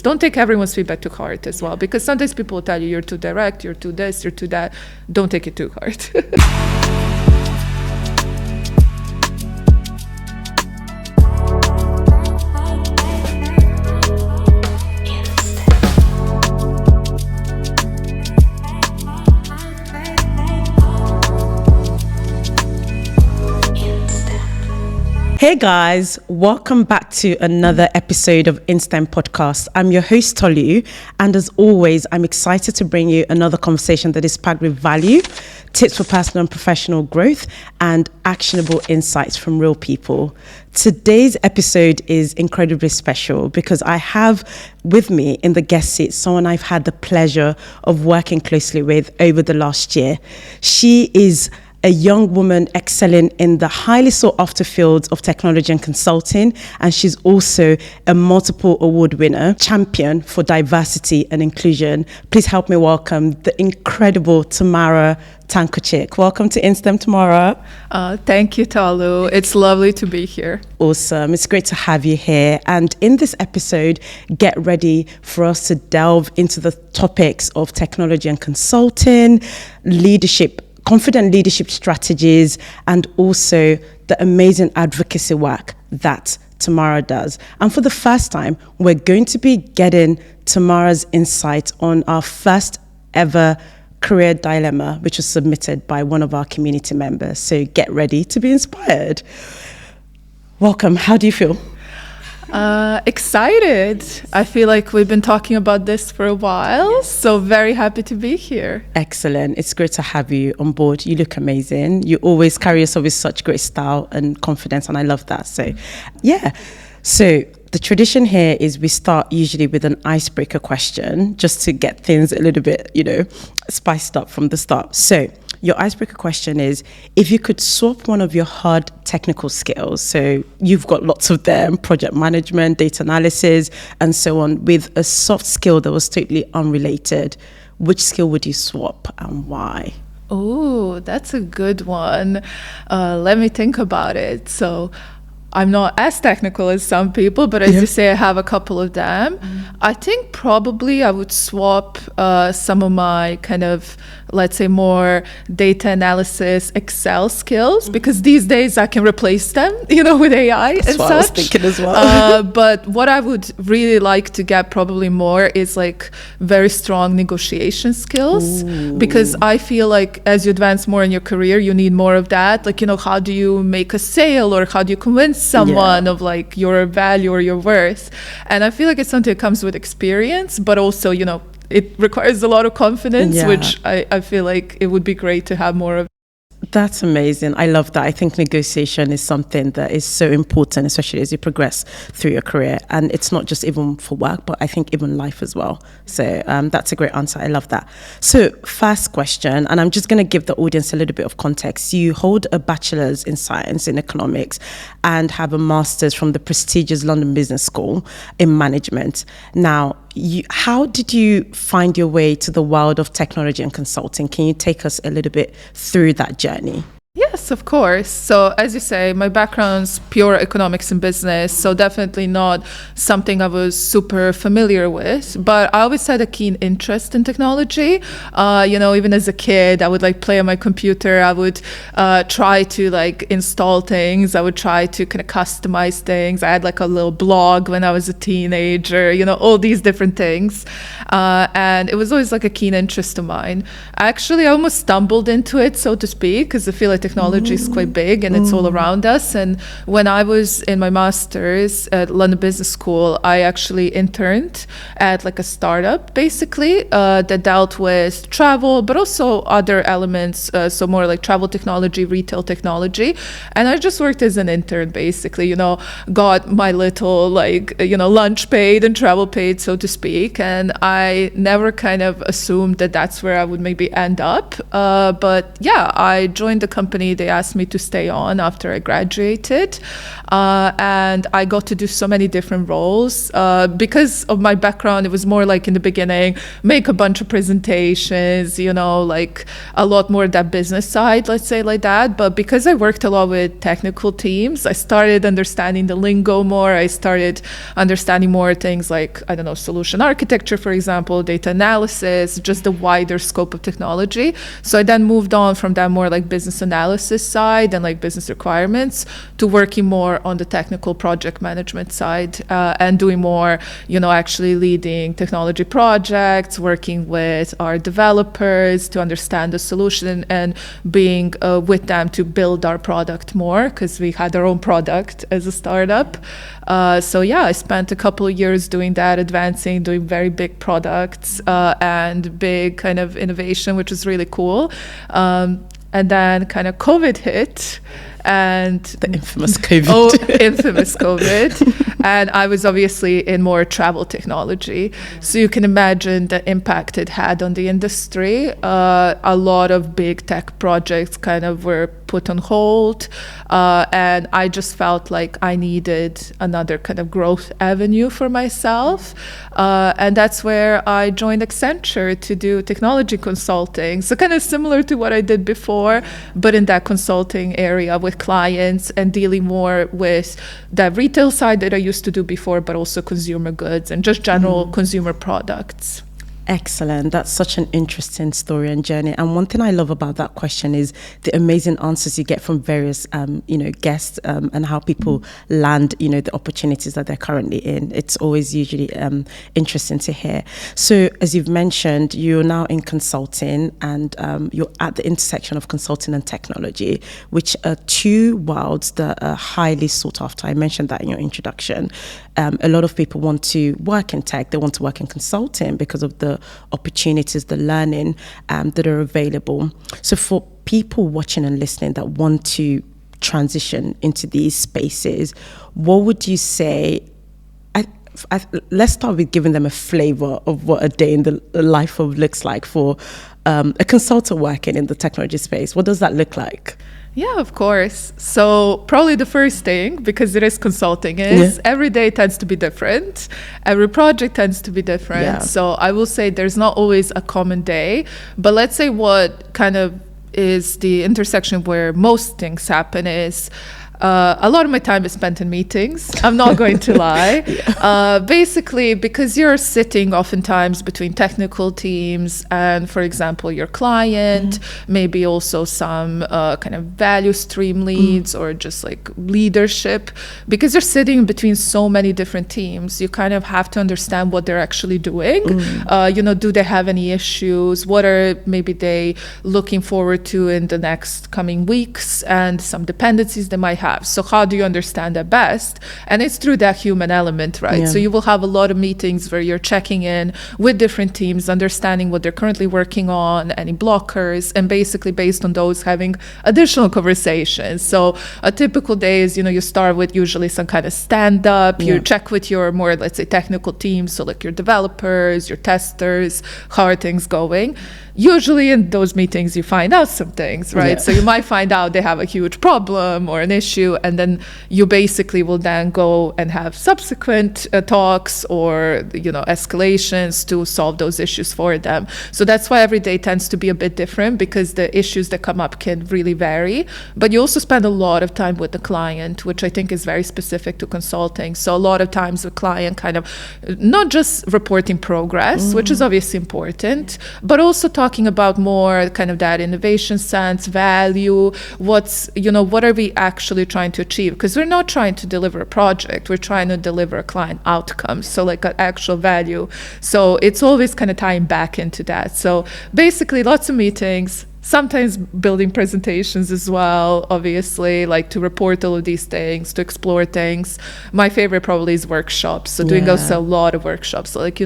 Don't take everyone's feedback to heart as well, because sometimes people will tell you you're too direct, you're too this, you're too that. Don't take it too hard. Hey guys, welcome back to another episode of inSTEM podcast. I'm your host Tolu, and as always, I'm excited to bring you another conversation that is packed with value, tips for personal and professional growth, and actionable insights from real people. Today's episode is incredibly special because I have with me in the guest seat someone I've had the pleasure of working closely with over the last year. She is a young woman excelling in the highly sought after fields of technology and consulting. And she's also a multiple award winner, champion for diversity and inclusion. Please help me welcome the incredible Tamara Tankosic. Welcome to inSTEM, Tamara. Thank you, Tolu. It's lovely to be here. Awesome. It's great to have you here. And in this episode, get ready for us to delve into the topics of technology and consulting, leadership, confident leadership strategies, and also the amazing advocacy work that Tamara does. And for the first time, we're going to be getting Tamara's insight on our first ever career dilemma, which was submitted by one of our community members. So get ready to be inspired. Welcome. How do you feel? Excited. I feel like we've been talking about this for a while, so very happy to be here. Excellent. It's great to have you on board. You look amazing. You always carry yourself with such great style and confidence, and I love that. So, yeah. So the tradition here is we start usually with an icebreaker question just to get things a little bit, spiced up from the start. So your icebreaker question is, if you could swap one of your hard technical skills, so you've got lots of them, project management, data analysis, and so on, with a soft skill that was totally unrelated, which skill would you swap and why? Oh, that's a good one. Let me think about it. So I'm not as technical as some people, but as you say, I have a couple of them. I think probably I would swap some of my kind of, let's say, more data analysis, Excel skills, because these days I can replace them, with AI and such. That's what I was thinking as well. But what I would really like to get probably more is like very strong negotiation skills. Ooh. Because I feel like as you advance more in your career, you need more of that. Like, how do you make a sale, or how do you convince someone of like your value or your worth? And I feel like it's something that comes with experience, but also, it requires a lot of confidence, which I feel like it would be great to have more of. That's amazing. I love that. I think negotiation is something that is so important, especially as you progress through your career. And it's not just even for work, but I think even life as well. So that's a great answer. I love that. So first question, and I'm just going to give the audience a little bit of context. You hold a bachelor's in science in economics and have a master's from the prestigious London Business School in management. Now, how did you find your way to the world of technology and consulting? Can you take us a little bit through that journey? Yes, of course. So as you say, my background's pure economics and business, so definitely not something I was super familiar with, but I always had a keen interest in technology. Even as a kid, I would play on my computer. I would try to install things. I would try to kind of customize things. I had a little blog when I was a teenager, all these different things. And it was always a keen interest of mine. Actually, I almost stumbled into it, so to speak, because I feel like technology is quite big and it's all around us. And when I was in my master's at London Business School, I actually interned at a startup, basically, that dealt with travel, but also other elements, so more like travel technology, retail technology. And I just worked as an intern, basically, got my little lunch paid and travel paid, so to speak. And I never kind of assumed that that's where I would maybe end up. But yeah, I joined the company me. They asked me to stay on after I graduated. And I got to do so many different roles. Because of my background, it was more like in the beginning, make a bunch of presentations, like a lot more that business side, let's say like that. But because I worked a lot with technical teams, I started understanding the lingo more. I started understanding more things like, I don't know, solution architecture, for example, data analysis, just the wider scope of technology. So I then moved on from that more like business analysis side and like business requirements to working more on the technical project management side, and doing more, actually leading technology projects, working with our developers to understand the solution and being with them to build our product more, because we had our own product as a startup. So yeah, I spent a couple of years doing that, advancing, doing very big products and big kind of innovation, which was really cool. And then kind of COVID hit, and the infamous COVID. Oh, infamous COVID. And I was obviously in more travel technology. So you can imagine the impact it had on the industry. A lot of big tech projects kind of were put on hold. And I just felt like I needed another kind of growth avenue for myself. And that's where I joined Accenture to do technology consulting. So kind of similar to what I did before, but in that consulting area with clients and dealing more with that retail side that I used to do before, but also consumer goods and just general consumer products. Excellent. That's such an interesting story and journey. And one thing I love about that question is the amazing answers you get from various, guests and how people land, the opportunities that they're currently in. It's always usually interesting to hear. So as you've mentioned, you're now in consulting and you're at the intersection of consulting and technology, which are two worlds that are highly sought after. I mentioned that in your introduction. A lot of people want to work in tech. They want to work in consulting because of the opportunities, the learning that are available. So for people watching and listening that want to transition into these spaces, what would you say? Let's start with giving them a flavor of what a day in the life of looks like for a consultant working in the technology space. What does that look like? Yeah, of course. So probably the first thing, because it is consulting, is every day tends to be different. Every project tends to be different. Yeah. So I will say there's not always a common day, but let's say what kind of is the intersection where most things happen is a lot of my time is spent in meetings. I'm not going to lie. Basically, because you're sitting oftentimes between technical teams and, for example, your client, maybe also some kind of value stream leads or just like leadership. Because you're sitting between so many different teams, you kind of have to understand what they're actually doing. Do they have any issues? What are maybe they looking forward to in the next coming weeks, and some dependencies they might have. So how do you understand that best? And it's through that human element, right? Yeah. So you will have a lot of meetings where you're checking in with different teams, understanding what they're currently working on, any blockers, and basically based on those having additional conversations. So a typical day is, you start with usually some kind of stand-up. You check with your more, let's say, technical teams, so like your developers, your testers, how are things going? Usually in those meetings, you find out some things, right? Yeah. So you might find out they have a huge problem or an issue, and then you basically will then go and have subsequent talks or, escalations to solve those issues for them. So that's why every day tends to be a bit different, because the issues that come up can really vary. But you also spend a lot of time with the client, which I think is very specific to consulting. So a lot of times the client kind of not just reporting progress, which is obviously important, but also talking about more kind of that innovation sense, value, what are we actually trying to achieve? Because we're not trying to deliver a project, we're trying to deliver a client outcome, so like an actual value. So it's always kind of tying back into that. So basically lots of meetings, sometimes building presentations as well, obviously, like to report all of these things, to explore things. My favorite probably is workshops. So doing also a lot of workshops, so like,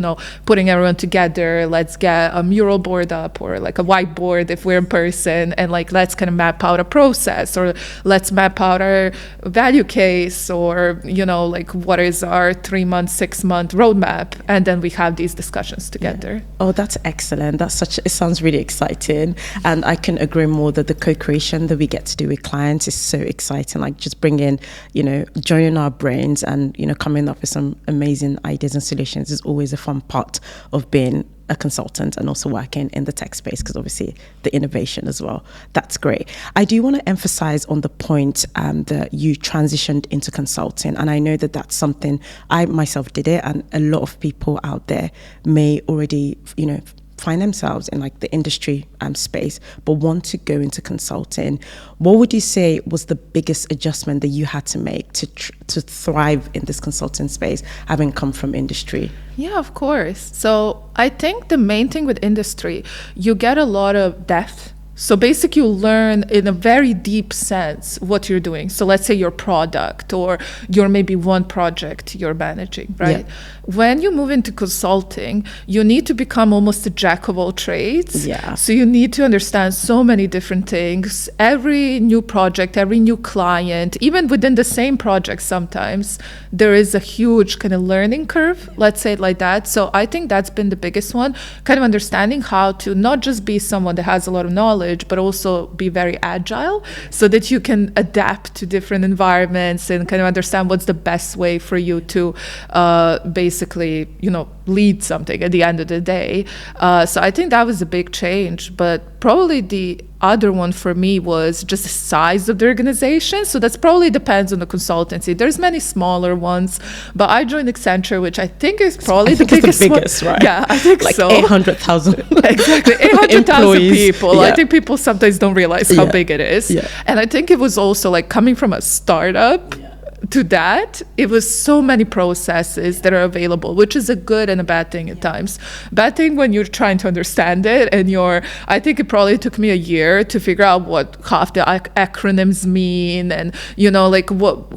putting everyone together, let's get a mural board up or like a whiteboard if we're in person, and like, let's kind of map out a process, or let's map out our value case, or, like what is our 3-month, 6-month roadmap. And then we have these discussions together. Yeah. Oh, that's excellent. It sounds really exciting. And And I can agree more that the co-creation that we get to do with clients is so exciting. Like just bringing, joining our brains and, coming up with some amazing ideas and solutions is always a fun part of being a consultant and also working in the tech space, because obviously the innovation as well. That's great. I do want to emphasize on the point that you transitioned into consulting. And I know that that's something I myself did it, and a lot of people out there may already, find themselves in like the industry space, but want to go into consulting. What would you say was the biggest adjustment that you had to make to thrive in this consulting space, having come from industry? Yeah, of course. So I think the main thing with industry, you get a lot of depth. So basically you learn in a very deep sense what you're doing. So let's say your product or your maybe one project you're managing, right? Yeah. When you move into consulting, you need to become almost a jack of all trades. Yeah. So you need to understand so many different things. Every new project, every new client, even within the same project sometimes, there is a huge kind of learning curve, let's say it like that. So I think that's been the biggest one, kind of understanding how to not just be someone that has a lot of knowledge, but also be very agile so that you can adapt to different environments and kind of understand what's the best way for you to basically, lead something at the end of the day. So I think that was a big change, but probably the other one for me was just the size of the organization. So that's probably depends on the consultancy. There's many smaller ones, but I joined Accenture, which I think is probably the biggest the biggest, right? Yeah, I think like so. 800,000 exactly, 800,000 people. Yeah. I think people sometimes don't realize how big it is. Yeah. And I think it was also like coming from a startup to that, it was so many processes that are available, which is a good and a bad thing at times. Bad thing when you're trying to understand it and I think it probably took me a year to figure out what half the acronyms mean and,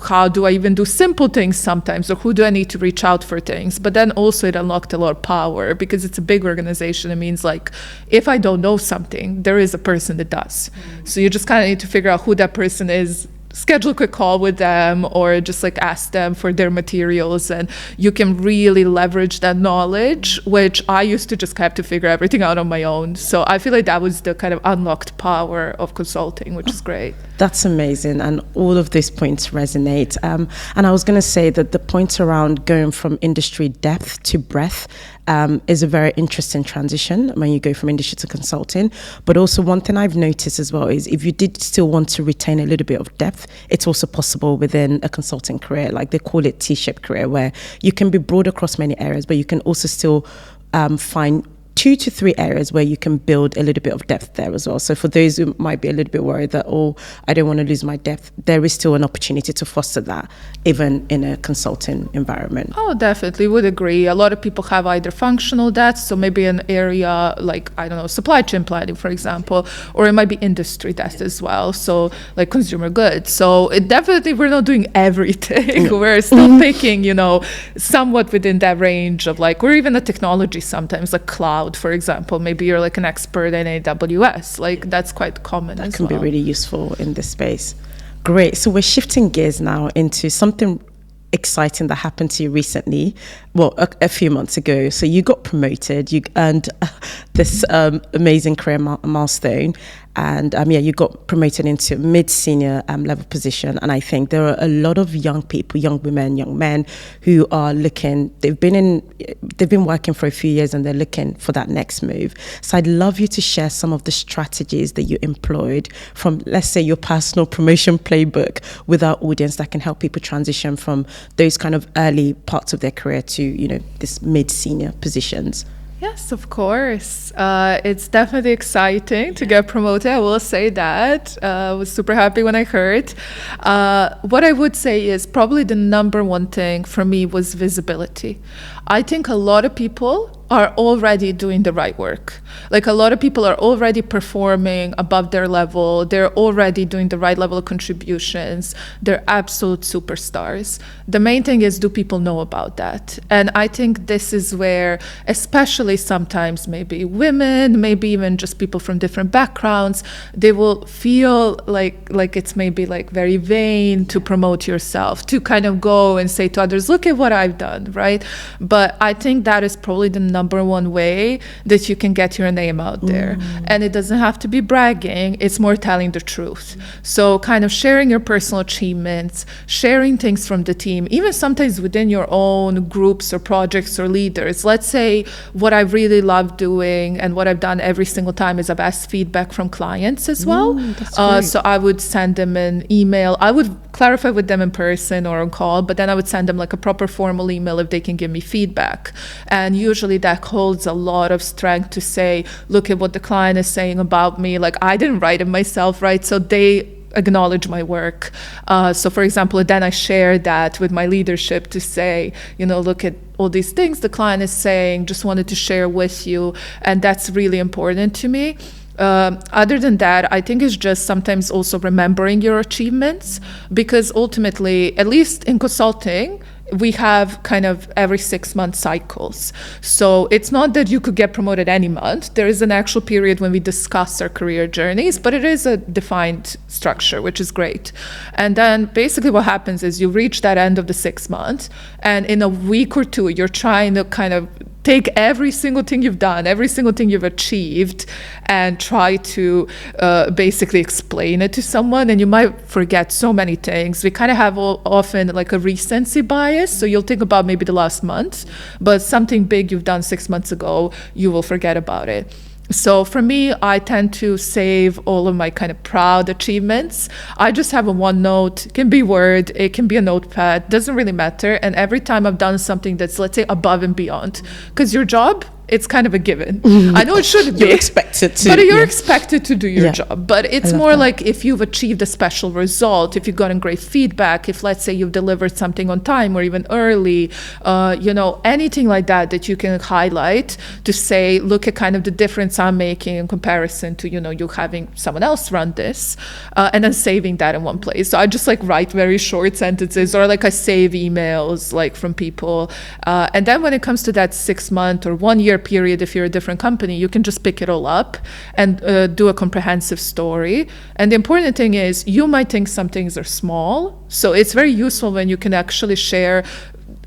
how do I even do simple things sometimes, or who do I need to reach out for things. But then also it unlocked a lot of power because it's a big organization. It means like, if I don't know something, there is a person that does. So you just kind of need to figure out who that person is, schedule a quick call with them, or just like ask them for their materials, and you can really leverage that knowledge, which I used to just have to figure everything out on my own. So I feel like that was the kind of unlocked power of consulting, which is great. That's amazing, and all of these points resonate. And I was going to say that the point around going from industry depth to breadth is a very interesting transition when you go from industry to consulting. But also one thing I've noticed as well is if you did still want to retain a little bit of depth, it's also possible within a consulting career. Like they call it T-shaped career, where you can be broad across many areas, but you can also still find 2 to 3 areas where you can build a little bit of depth there as well. So for those who might be a little bit worried that, I don't want to lose my depth, there is still an opportunity to foster that even in a consulting environment. Oh, definitely would agree. A lot of people have either functional depth, so maybe an area like, supply chain planning, for example, or it might be industry depth as well. So like consumer goods. So it definitely, we're not doing everything. We're still picking, somewhat within that range of like, or even the technology sometimes, like cloud, for example. Maybe you're like an expert in AWS. Like that's quite common as well. That can be really useful in this space. Great. So we're shifting gears now into something exciting that happened to you recently. Well, a few months ago. So you got promoted. You earned this amazing career milestone. And you got promoted into mid-senior level position. And I think there are a lot of young people, young women, young men who are looking, they've been working for a few years and they're looking for that next move. So I'd love you to share some of the strategies that you employed from, let's say, your personal promotion playbook with our audience that can help people transition from those kind of early parts of their career to, this mid-senior positions. Yes, of course. It's definitely exciting to get promoted. I will say that. I was super happy when I heard. What I would say is probably the number one thing for me was visibility. I think a lot of people are already doing the right work. Like a lot of people are already performing above their level. They're already doing the right level of contributions. They're absolute superstars. The main thing is, do people know about that? And I think this is where, especially sometimes maybe women, maybe even just people from different backgrounds, they will feel like it's maybe like very vain to promote yourself, to kind of go and say to others, look at what I've done, right? But I think that is probably the number one way that you can get your name out there. And it doesn't have to be bragging, it's more telling the truth. So kind of sharing your personal achievements, sharing things from the team, even sometimes within your own groups or projects or leaders. Let's say what I really love doing and what I've done every single time is I've asked feedback from clients as well. So I would send them an email. I would clarify with them in person or on call, but then I would send them like a proper formal email if they can give me feedback. And usually that holds a lot of strength to say, look at what the client is saying about me. Like, I didn't write it myself, right? So they acknowledge my work. So for example, then I share that with my leadership to say, look at all these things the client is saying, just wanted to share with you. And that's really important to me. Other than that, I think it's just sometimes also remembering your achievements, because ultimately, at least in consulting, we have kind of every 6-month cycles. So it's not that you could get promoted any month. There is an actual period when we discuss our career journeys, but it is a defined structure, which is great. And then basically what happens is you reach that end of the 6 months, and in a week or two, you're trying to kind of take every single thing you've done, every single thing you've achieved, and try to basically explain it to someone. And you might forget so many things. We kind of have often like a recency bias. So you'll think about maybe the last month, but something big you've done 6 months ago, you will forget about it. So for me, I tend to save all of my kind of proud achievements. I just have a OneNote. It can be Word, it can be a notepad, doesn't really matter. And every time I've done something that's, let's say, above and beyond, because your job, it's kind of a given. I know it shouldn't be. You're expected to. But you're expected to do your job. But it's more like if you've achieved a special result, if you've gotten great feedback, if let's say you've delivered something on time or even early, anything like that you can highlight to say, look at kind of the difference I'm making in comparison to, you having someone else run this, and then saving that in one place. So I just like write very short sentences, or like I save emails like from people. And then when it comes to that 6-month or 1 year period, if you're a different company, you can just pick it all up and do a comprehensive story. And the important thing is, you might think some things are small, so it's very useful when you can actually share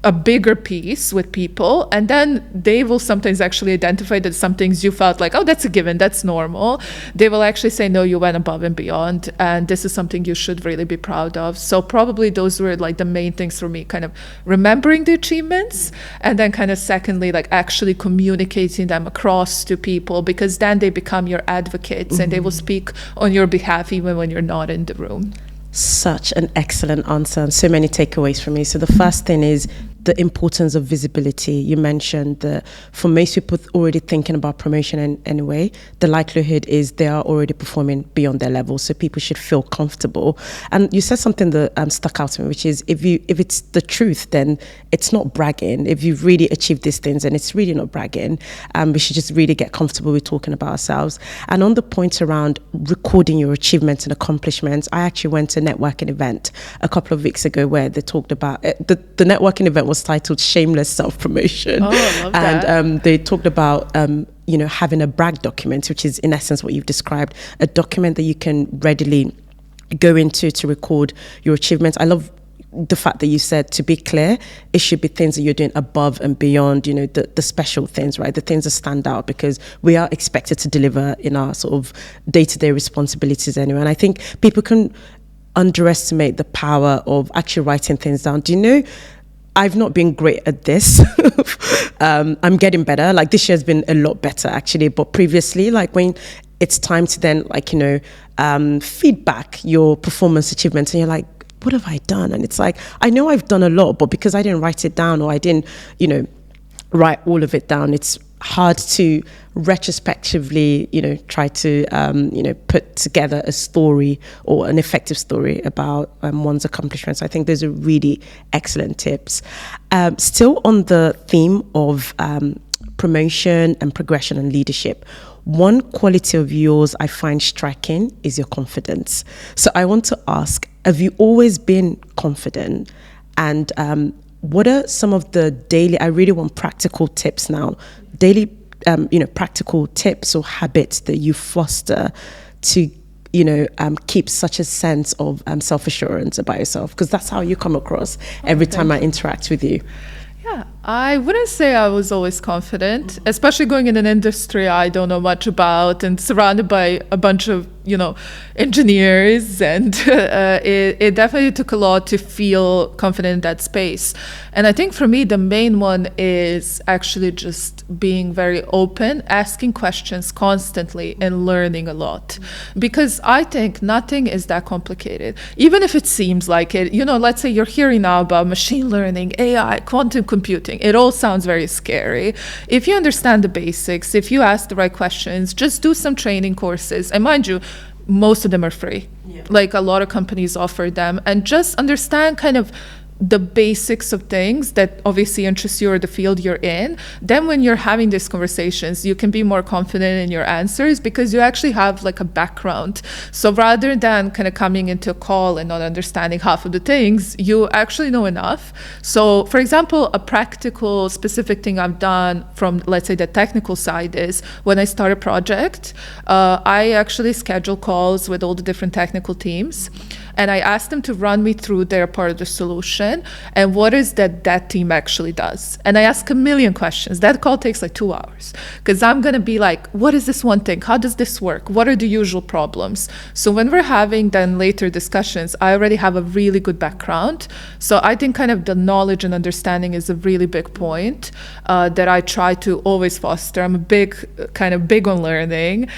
a bigger piece with people, and then they will sometimes actually identify that some things you felt like, oh, that's a given, that's normal. They will actually say, no, you went above and beyond, and this is something you should really be proud of. So probably those were like the main things for me, kind of remembering the achievements, and then kind of secondly, like actually communicating them across to people, because then they become your advocates and they will speak on your behalf even when you're not in the room. Such an excellent answer, and so many takeaways from me. So the first thing is the importance of visibility. You mentioned that for most people already thinking about promotion anyway, the likelihood is they are already performing beyond their level, so people should feel comfortable. And you said something that stuck out to me, which is if it's the truth, then it's not bragging. If you've really achieved these things, and it's really not bragging, we should just really get comfortable with talking about ourselves. And on the point around recording your achievements and accomplishments, I actually went to a networking event a couple of weeks ago where they talked about the networking event was titled Shameless Self-Promotion. Oh, I love that. And they talked about having a brag document, which is in essence what you've described, a document that you can readily go into to record your achievements. I love the fact that you said, to be clear, it should be things that you're doing above and beyond, the special things, right? The things that stand out, because we are expected to deliver in our sort of day-to-day responsibilities anyway. And I think people can underestimate the power of actually writing things down. Do you know, I've not been great at this. I'm getting better. Like this year has been a lot better actually. But previously, like when it's time to then feedback your performance achievements, and you're like, what have I done? And it's like, I know I've done a lot, but because I didn't write it down, or I didn't, write all of it down, it's hard to retrospectively, try to, put together a story or an effective story about one's accomplishments. I think those are really excellent tips. Still on the theme of promotion and progression and leadership, one quality of yours I find striking is your confidence. So I want to ask, have you always been confident? And what are some of the daily, I really want practical tips now, daily practical tips or habits that you foster to keep such a sense of self-assurance about yourself, because that's how you come across every time I interact with you. Yeah, I wouldn't say I was always confident, especially going in an industry I don't know much about and surrounded by a bunch of, engineers. And it definitely took a lot to feel confident in that space. And I think for me, the main one is actually just being very open, asking questions constantly and learning a lot. Because I think nothing is that complicated. Even if it seems like it, let's say you're hearing now about machine learning, AI, quantum computing. It all sounds very scary. If you understand the basics, if you ask the right questions, just do some training courses. And mind you, most of them are free. Yeah. Like a lot of companies offer them, and just understand kind of the basics of things that obviously interest you or the field you're in. Then when you're having these conversations, you can be more confident in your answers because you actually have like a background. So rather than kind of coming into a call and not understanding half of the things, you actually know enough. So for example, a practical specific thing I've done from, let's say, the technical side is when I start a project, I actually schedule calls with all the different technical teams. And I asked them to run me through their part of the solution and what is that team actually does. And I ask a million questions. That call takes like 2 hours because I'm going to be like, what is this one thing? How does this work? What are the usual problems? So when we're having then later discussions, I already have a really good background. So I think kind of the knowledge and understanding is a really big point that I try to always foster. I'm big on learning.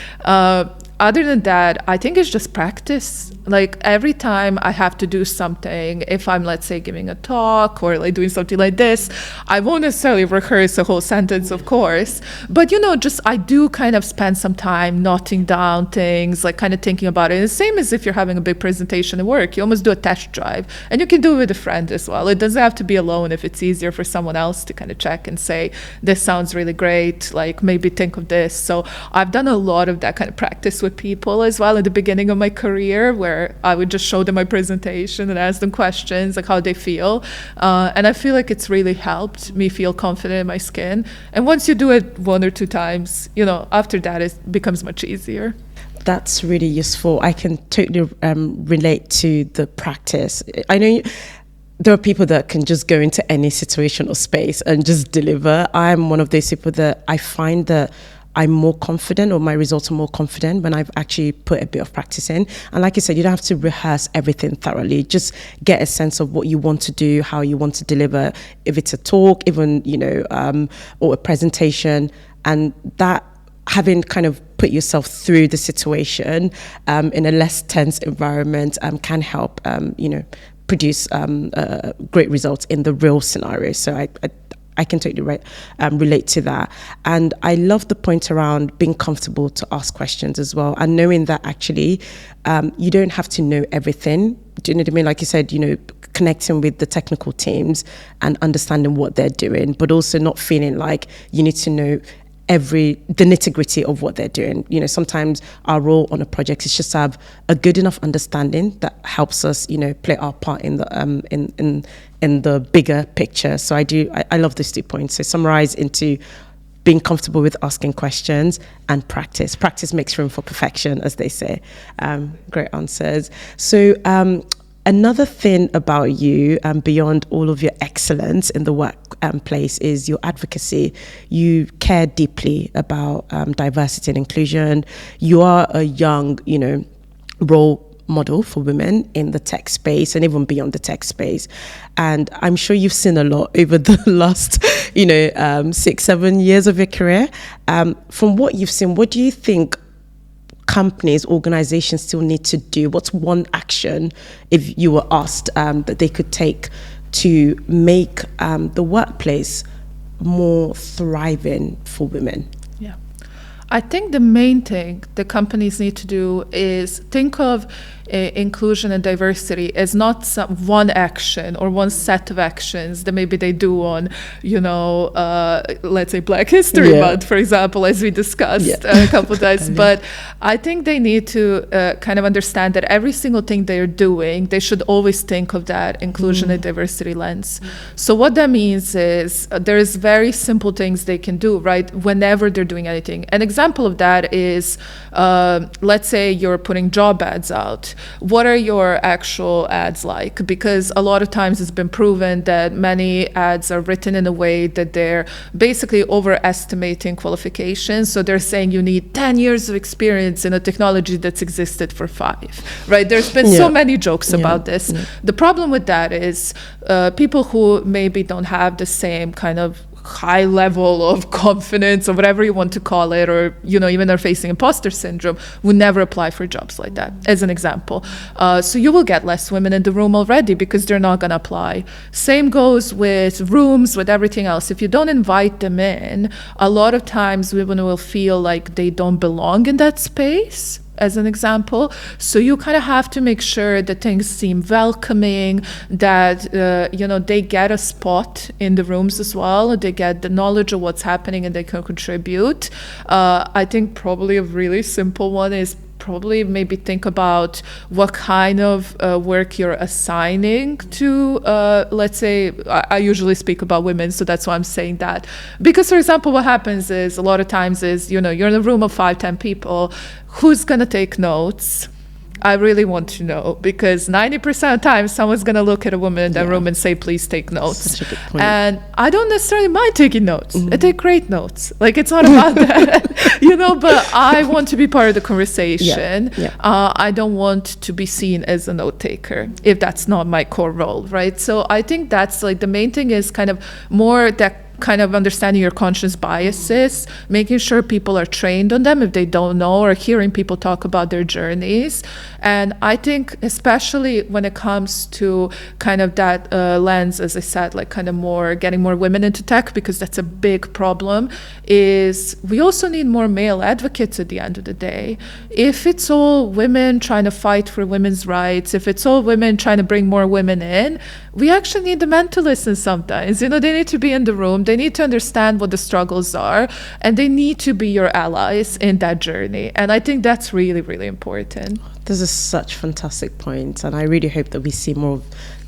Other than that, I think it's just practice. Like every time I have to do something, if I'm, let's say, giving a talk or like doing something like this, I won't necessarily rehearse a whole sentence, of course. But, just I do kind of spend some time noting down things, like kind of thinking about it. And the same as if you're having a big presentation at work, you almost do a test drive. And you can do it with a friend as well. It doesn't have to be alone if it's easier for someone else to kind of check and say, this sounds really great, like maybe think of this. So I've done a lot of that kind of practice with people as well at the beginning of my career, where I would just show them my presentation and ask them questions like how they feel, and I feel like it's really helped me feel confident in my skin. And once you do it 1 or 2 times, after that it becomes much easier. That's really useful. I can totally relate to the practice. I know there are people that can just go into any situation or space and just deliver. I'm one of those people that I find that I'm more confident, or my results are more confident when I've actually put a bit of practice in. And like you said, you don't have to rehearse everything thoroughly. Just get a sense of what you want to do, how you want to deliver, if it's a talk, even, or a presentation. And that, having kind of put yourself through the situation in a less tense environment can help, produce great results in the real scenario. So I can totally relate to that. And I love the point around being comfortable to ask questions as well, and knowing that actually you don't have to know everything. Do you know what I mean? Like you said, connecting with the technical teams and understanding what they're doing, but also not feeling like you need to know the nitty-gritty of what they're doing. Sometimes our role on a project is just to have a good enough understanding that helps us, play our part in the in the bigger picture. So I love these 2 points. So summarize into being comfortable with asking questions and practice. Practice makes room for perfection, as they say. Great answers. So another thing about you, beyond all of your excellence in the workplace, is your advocacy. You care deeply about diversity and inclusion. You are a young, role model for women in the tech space and even beyond the tech space. And I'm sure you've seen a lot over the last, 6-7 years of your career. From what you've seen, what do you think companies, organizations still need to do? What's one action, if you were asked, that they could take to make the workplace more thriving for women? Yeah. I think the main thing the companies need to do is think of inclusion and diversity as not one action or one set of actions that maybe they do on, let's say Black History Month, for example, as we discussed a couple of times. But I think they need to kind of understand that every single thing they're doing, they should always think of that inclusion and diversity lens. So what that means is there's very simple things they can do, right, whenever they're doing anything. An example example of that is, let's say you're putting job ads out. What are your actual ads like? Because a lot of times it's been proven that many ads are written in a way that they're basically overestimating qualifications. So they're saying you need 10 years of experience in a technology that's existed for 5, right? There's been so many jokes about this. The problem with that is people who maybe don't have the same kind of high level of confidence or whatever you want to call it, or even are facing imposter syndrome, would never apply for jobs like that, as an example. So you will get less women in the room already because they're not going to apply. Same goes with rooms, with everything else. If you don't invite them in, a lot of times women will feel like they don't belong in that space, as an example. So you kind of have to make sure that things seem welcoming, that they get a spot in the rooms as well, they get the knowledge of what's happening and they can contribute. I think probably a really simple one is probably maybe think about what kind of work you're assigning to, let's say, I usually speak about women, so that's why I'm saying that. Because, for example, what happens is a lot of times is, you're in a room of 5-10 people, who's going to take notes? I really want to know, because 90% of the time someone's going to look at a woman in that room and say, please take notes. Such a good point. And I don't necessarily mind taking notes. I take great notes. Like, it's not about that, but I want to be part of the conversation. I don't want to be seen as a note taker if that's not my core role, right? So I think that's like the main thing is kind of more that kind of understanding your conscious biases, making sure people are trained on them if they don't know, or hearing people talk about their journeys. And I think especially when it comes to kind of that lens, as I said, like kind of more getting more women into tech, because that's a big problem, is we also need more male advocates at the end of the day. If it's all women trying to fight for women's rights, if it's all women trying to bring more women in, we actually need the men to listen sometimes. They need to be in the room. They need to understand what the struggles are, and they need to be your allies in that journey. And I think that's really, really important. This is such fantastic points, and I really hope that we see more of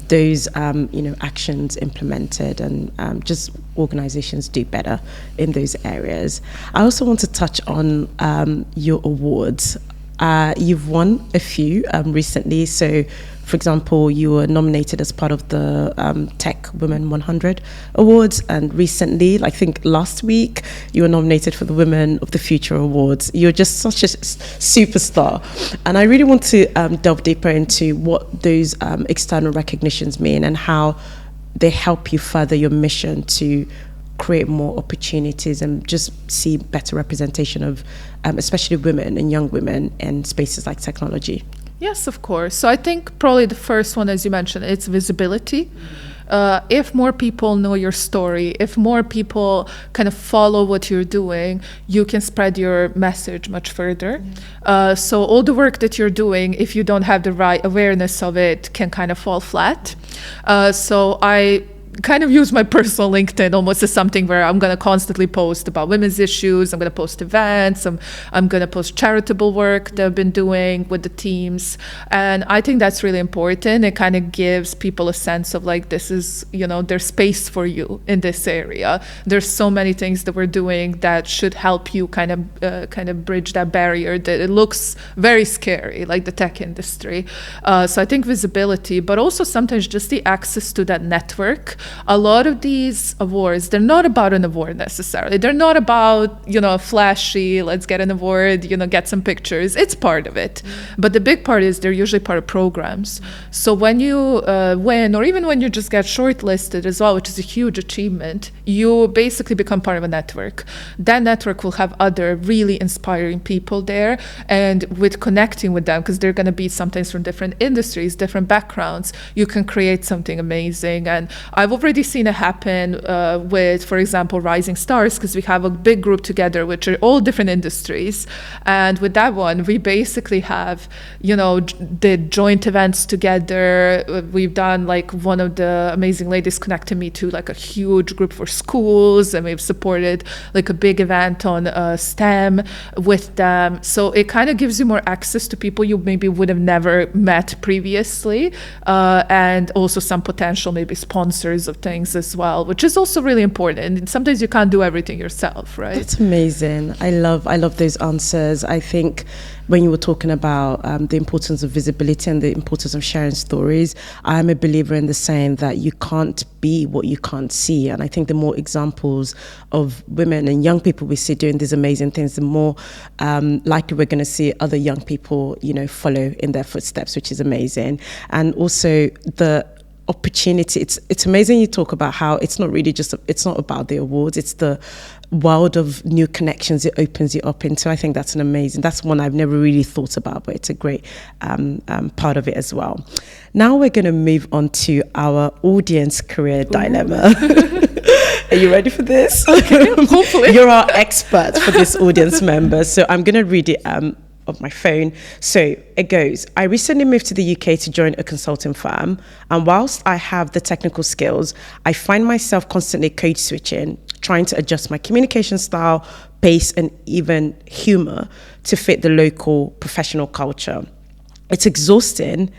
those, actions implemented, and just organizations do better in those areas. I also want to touch on your awards. You've won a few recently. So, for example, you were nominated as part of the Tech Women 100 Awards, and recently, I think last week, you were nominated for the Women of the Future Awards. You're just such a superstar. And I really want to delve deeper into what those external recognitions mean and how they help you further your mission to create more opportunities and just see better representation of especially women and young women in spaces like technology. Yes, of course. So I think probably the first one, as you mentioned, it's visibility. If more people know your story, if more people kind of follow what you're doing, you can spread your message much further. So all the work that you're doing, if you don't have the right awareness of it, can kind of fall flat. So I kind of use my personal LinkedIn almost as something where I'm going to constantly post about women's issues. I'm going to post events. I'm going to post charitable work that I've been doing with the teams. And I think that's really important. It kind of gives people a sense of like, this is, there's space for you in this area. There's so many things that we're doing that should help you kind of bridge that barrier that it looks very scary, like the tech industry. So I think visibility, but also sometimes just the access to that network. A lot of these awards, they're not about an award necessarily. They're not about, flashy, let's get an award, get some pictures. It's part of it. But the big part is they're usually part of programs. So when you win, or even when you just get shortlisted as well, which is a huge achievement, you basically become part of a network. That network will have other really inspiring people there. And with connecting with them, because they're going to be sometimes from different industries, different backgrounds, you can create something amazing. And I've already seen it happen with, for example, Rising Stars, because we have a big group together, which are all different industries. And with that one, we basically have, did joint events together. We've done like one of the amazing ladies connected me to like a huge group for schools, and we've supported like a big event on STEM with them. So it kind of gives you more access to people you maybe would have never met previously, and also some potential maybe sponsors views of things as well, which is also really important. And sometimes you can't do everything yourself, right? That's amazing. I love those answers. I think when you were talking about the importance of visibility and the importance of sharing stories, I'm a believer in the saying that you can't be what you can't see. And I think the more examples of women and young people we see doing these amazing things, the more likely we're going to see other young people, follow in their footsteps, which is amazing. And also the opportunity. It's amazing you talk about how it's not really it's not about the awards, it's the world of new connections it opens you up into. I think that's that's one I've never really thought about, but it's a great part of it as well. Now we're going to move on to our audience career dilemma. Are you ready for this? Okay, hopefully. You're our expert for this audience member, so I'm going to read it of my phone. So it goes, I recently moved to the UK to join a consulting firm, and whilst I have the technical skills, I find myself constantly code switching, trying to adjust my communication style, pace, and even humor to fit the local professional culture. It's exhausting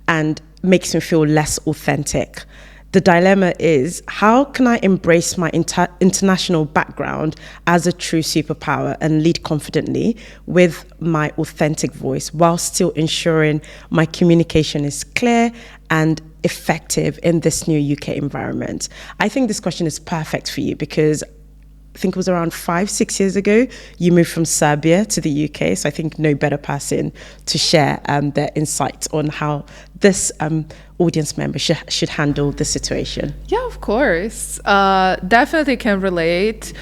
and makes me feel less authentic. The dilemma is, how can I embrace my international background as a true superpower and lead confidently with my authentic voice while still ensuring my communication is clear and effective in this new UK environment? I think this question is perfect for you because I think it was around 5-6 years ago, you moved from Serbia to the UK. So I think no better person to share their insights on how this audience member should handle the situation. Yeah, of course. Definitely can relate.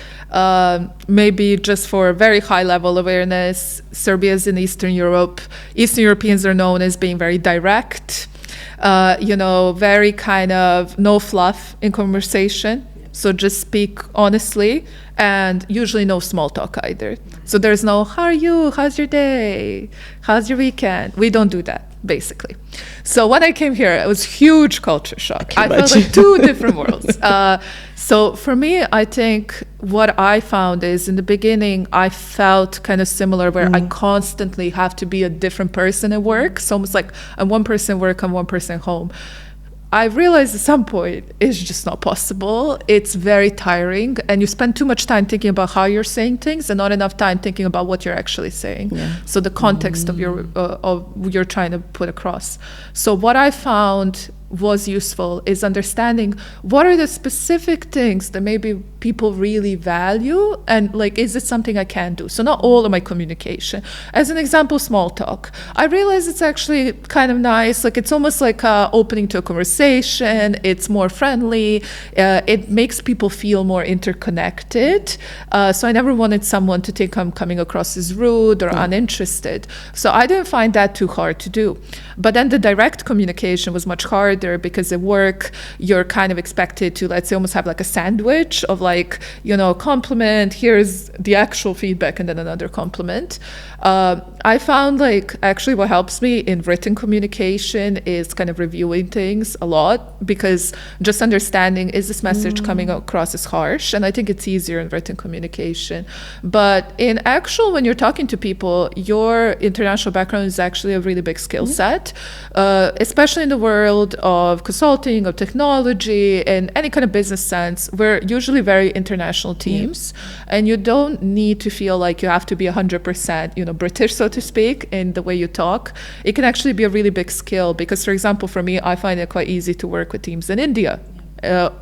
Maybe just for very high level awareness, Serbia is in Eastern Europe. Eastern Europeans are known as being very direct, very kind of no fluff in conversation. So just speak honestly, and usually no small talk either. So there's no, how are you? How's your day? How's your weekend? We don't do that, basically. So when I came here, it was huge culture shock. I felt like two different worlds. So for me, I think what I found is in the beginning, I felt kind of similar where I constantly have to be a different person at work. So almost like I'm one person at work, I'm one person at home. I realized at some point it's just not possible. It's very tiring, and you spend too much time thinking about how you're saying things and not enough time thinking about what you're actually saying. Yeah. So the context of you're trying to put across. So what I found was useful is understanding what are the specific things that maybe people really value, and like, is it something I can do? So not all of my communication. As an example, small talk. I realize it's actually kind of nice. Like, it's almost like opening to a conversation. It's more friendly. It makes people feel more interconnected. So I never wanted someone to think I'm coming across as rude or uninterested. So I didn't find that too hard to do. But then the direct communication was much harder, because at work you're kind of expected to, let's say, almost have like a sandwich of like, compliment, here's the actual feedback, and then another compliment. I found like actually what helps me in written communication is kind of reviewing things a lot, because just understanding, is this message coming across as harsh? And I think it's easier in written communication. But in actual, when you're talking to people, your international background is actually a really big skill set, especially in the world of consulting, of technology, and any kind of business sense. We're usually very international teams, and you don't need to feel like you have to be 100%, British, so to speak, in the way you talk. It can actually be a really big skill, because, for example, for me, I find it quite easy to work with teams in India.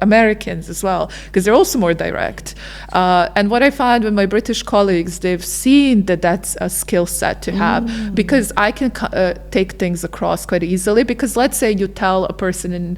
Americans as well, because they're also more direct. And what I find with my British colleagues, they've seen that that's a skill set to have, because I can take things across quite easily. Because let's say you tell a person in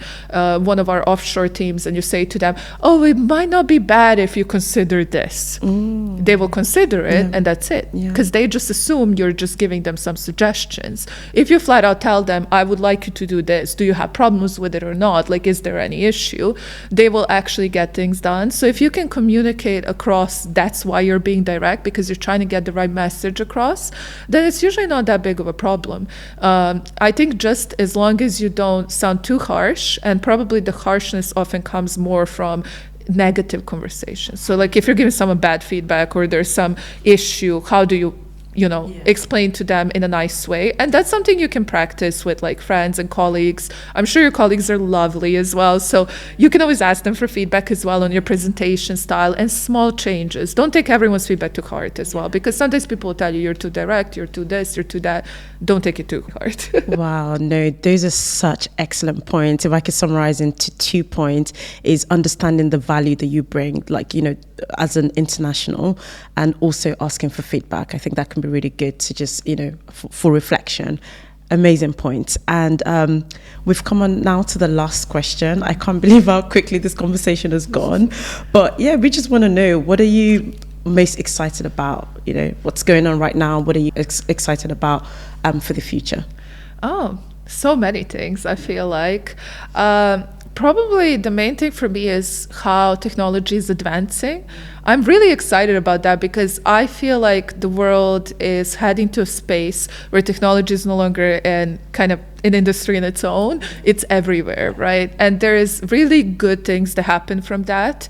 one of our offshore teams and you say to them, oh, it might not be bad if you consider this. They will consider it, and that's it, because they just assume you're just giving them some suggestions. If you flat out tell them, I would like you to do this, do you have problems with it or not? Like, is there any issue? They will actually get things done. So if you can communicate across, that's why you're being direct, because you're trying to get the right message across, then it's usually not that big of a problem. I think just as long as you don't sound too harsh, and probably the harshness often comes more from negative conversations. So like if you're giving someone bad feedback or there's some issue, how do you explain to them in a nice way. And that's something you can practice with like friends and colleagues. I'm sure your colleagues are lovely as well. So you can always ask them for feedback as well on your presentation style and small changes. Don't take everyone's feedback to heart as well, because sometimes people will tell you you're too direct, you're too this, you're too that. Don't take it too hard. Wow, no, those are such excellent points. If I could summarize into 2 points, is understanding the value that you bring, like, as an international, and also asking for feedback. I think that can be really good to just, for reflection. Amazing points. And we've come on now to the last question. I can't believe how quickly this conversation has gone. But yeah, we just want to know, what are you most excited about? What's going on right now? What are you excited about for the future? Oh, so many things, I feel like. Probably the main thing for me is how technology is advancing. I'm really excited about that, because I feel like the world is heading to a space where technology is no longer an industry in its own. It's everywhere, right? And there is really good things that happen from that.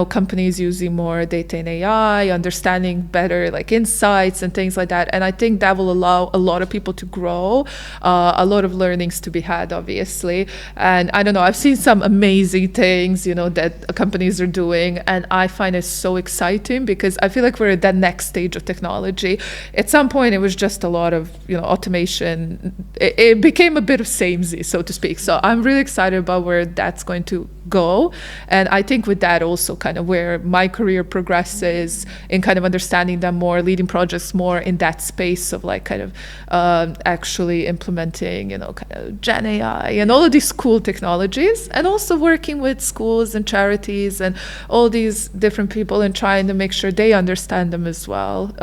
Companies using more data and AI, understanding better like insights and things like that. And I think that will allow a lot of people to grow, a lot of learnings to be had, obviously. And I don't know, I've seen some amazing things, that companies are doing. And I find it so exciting, because I feel like we're at that next stage of technology. At some point, it was just a lot of, automation. It became a bit of samey, so to speak. So I'm really excited about where that's going to go. And I think with that also where my career progresses in understanding them more, leading projects more in that space of actually implementing, Gen AI and all of these cool technologies, and also working with schools and charities and all these different people and trying to make sure they understand them as well.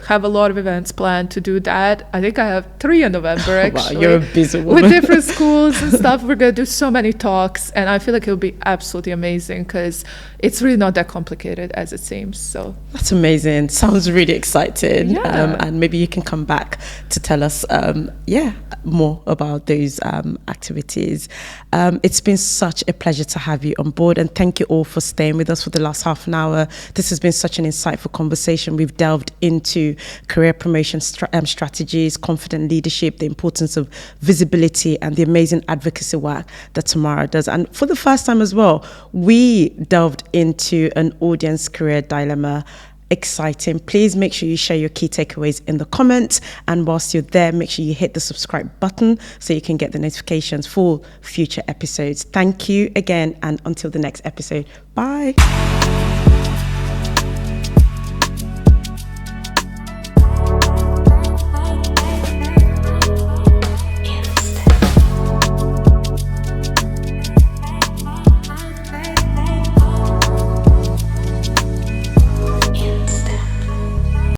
Have a lot of events planned to do that. I think I have 3 in November, actually. Wow, you're a busy woman. With different schools and stuff. We're going to do so many talks, and I feel like it'll be absolutely amazing, because it's really not that complicated as it seems. So that's amazing. Sounds really exciting. Yeah. And maybe you can come back to tell us more about those activities. It's been such a pleasure to have you on board, and thank you all for staying with us for the last half an hour. This has been such an insightful conversation. We've delved into career promotion strategies, confident leadership, the importance of visibility, and the amazing advocacy work that Tamara does. And for the first time as well, we delved into an audience career dilemma. Exciting. Please make sure you share your key takeaways in the comments, and whilst you're there, make sure you hit the subscribe button so you can get the notifications for future episodes. Thank you again, and until the next episode, bye.